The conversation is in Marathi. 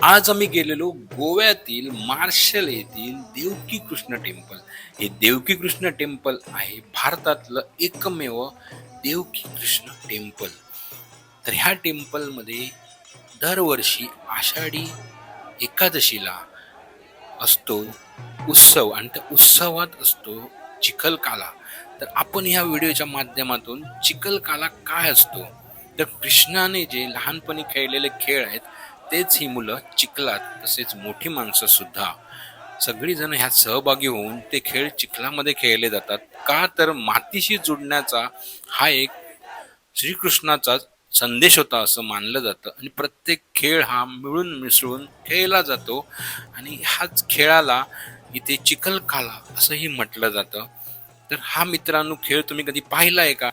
आज आम्ही गेलेलो गोव्यातील मार्शल येथील देवकी कृष्ण टेम्पल. हे देवकी कृष्ण टेम्पल आहे भारतातलं एकमेव देवकी कृष्ण टेम्पल. तर ह्या टेम्पलमध्ये दरवर्षी आषाढी एकादशीला असतो उत्सव आणि त्या उत्सवात असतो चिखलकाला. तर आपण ह्या व्हिडिओच्या माध्यमातून चिखलकाला काय असतो, तर कृष्णाने जे लहानपणी खेळलेले खेळ आहेत तेच ही मुलं चिखलात, तसेच मोठी माणसं सुद्धा सगळीजण ह्यात सहभागी होऊन ते खेळ चिखलामध्ये खेळले जातात. का तर मातीशी जुडण्याचा हा एक श्रीकृष्णाचा संदेश होता असं मानलं जातं आणि प्रत्येक खेळ हा मिळून मिसळून खेळला जातो आणि ह्याच खेळाला इथे चिखलकाला असंही म्हटलं जातं. तर हा मित्रांनो खेळ तुम्ही कधी पाहिला आहे का?